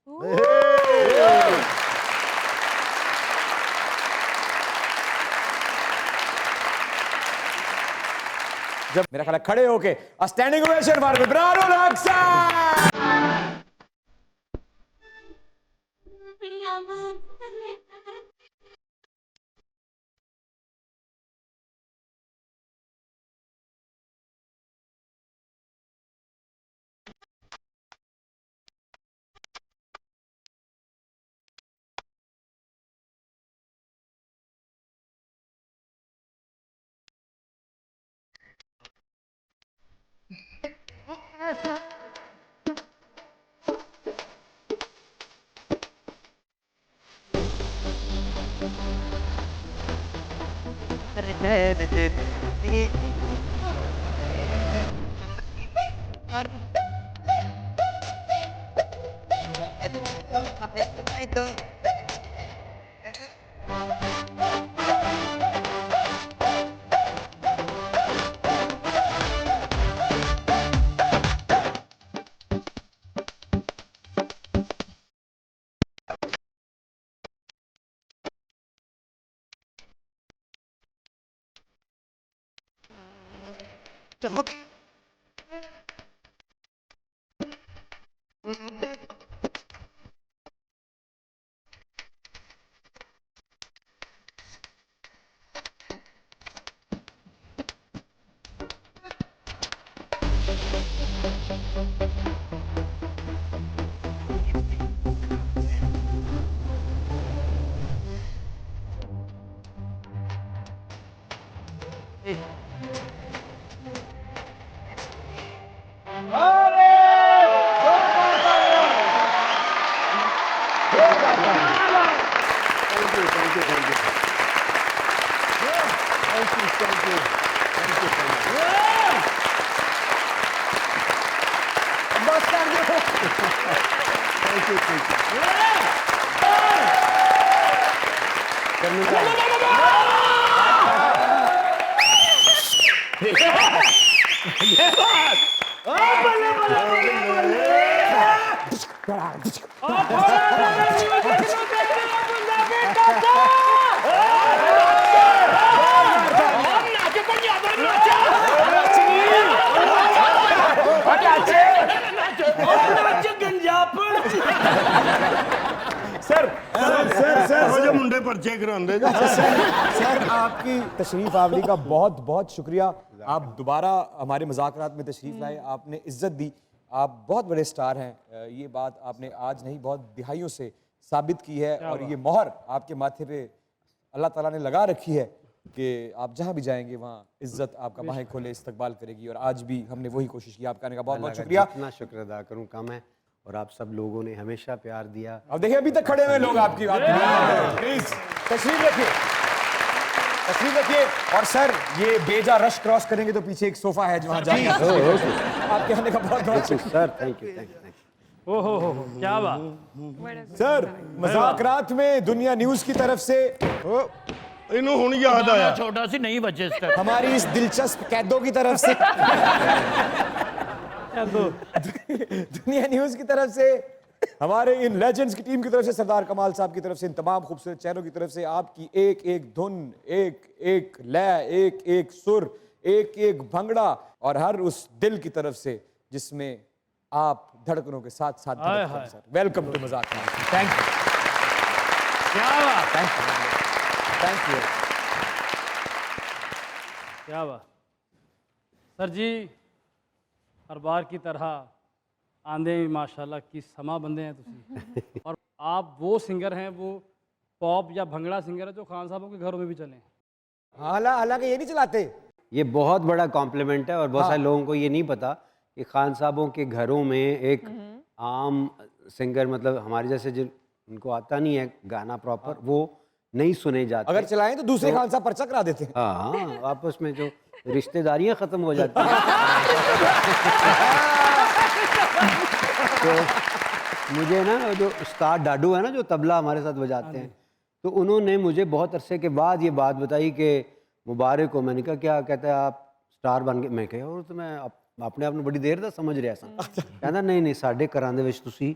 जब मेरा ख्याल है खड़े होके स्टैंडिंग ओवेशन फॉर इब्रारुल हक साहब। सर आपकी तशरीफ आवरी का बहुत बहुत शुक्रिया। आप दोबारा हमारे मुज़ाकरात में तशरीफ लाए, आपने इज्जत दी। आप बहुत बड़े स्टार हैं, ये बात आपने आज नहीं बहुत दिहाइयों से साबित की है और ये मोहर आपके माथे पे अल्लाह ताला ने लगा रखी है कि आप जहाँ भी जाएंगे वहाँ इज्जत आपका बाहें खोले इस्तकबाल करेगी और आज भी हमने वही कोशिश की। आपका आने का बहुत बहुत शुक्रिया। इतना शुक्र अदा करूँ कम है और आप सब लोगों ने हमेशा प्यार दिया। अब देखिए अभी तक खड़े हुए लोग आपकी प्लीज तशरीफ रखिए, तशरीफ रखिए। और सर ये बेजा रश क्रॉस करेंगे तो पीछे एक सोफा है जहाँ जाएंगे। आपके आने का बहुत बहुत शुक्रिया सर, थैंक यू। ओहो क्या बात। सर मुज़ाकरात में दुनिया न्यूज़ की तरफ से इन्हों हुन याद आया, छोटा सी नहीं बचे इस तक। हमारी इस दिलचस्प कैदों की तरफ से दुनिया न्यूज़ की तरफ से, हमारे इन लेजेंड्स की टीम की तरफ से, सरदार कमाल साहब की तरफ से, इन तमाम खूबसूरत चेहरों की तरफ से आपकी एक एक धुन, एक एक लय, एक एक सुर, एक एक भंगड़ा और हर उस दिल की तरफ से जिसमें आप धड़कनों के साथ साथ धड़कते हैं। सर वेलकम टू मुज़ाकरात। Thank you. क्या बात, थैंक यू। क्या बात। सर जी हर बार की तरह आंदे माशाल्लाह की समा बंदे हैं तुसी और आप वो सिंगर हैं, वो पॉप या भंगड़ा सिंगर है जो खान साहबों के घरों में भी चले हैं। हालांकि ये नहीं चलाते। ये बहुत बड़ा कॉम्प्लीमेंट है और बहुत सारे लोगों को ये नहीं पता कि खान साहबों के घरों में एक आम सिंगर, मतलब हमारे जैसे जिनको आता नहीं है गाना प्रॉपर, वो नहीं सुने जाते। अगर चलाएं तो दूसरे खान साहब पर्चा करा देते हैं। हाँ, आपस में जो रिश्तेदारियां खत्म हो जाती हैं। तो मुझे ना जो उस्ताद डाडू है ना, जो तबला हमारे साथ बजाते हैं, तो उन्होंने मुझे बहुत अरसे के बाद ये बात बताई कि मुबारक हो। मैंने कहा क्या? कहता है आप स्टार बन गए। मैं कहा और तो मैं अपने आप में बड़ी देर तक समझ रहा सा। कहता नहीं नहीं, साढ़े घरां दे विच तुसी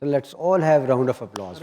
So let's all have round of applause.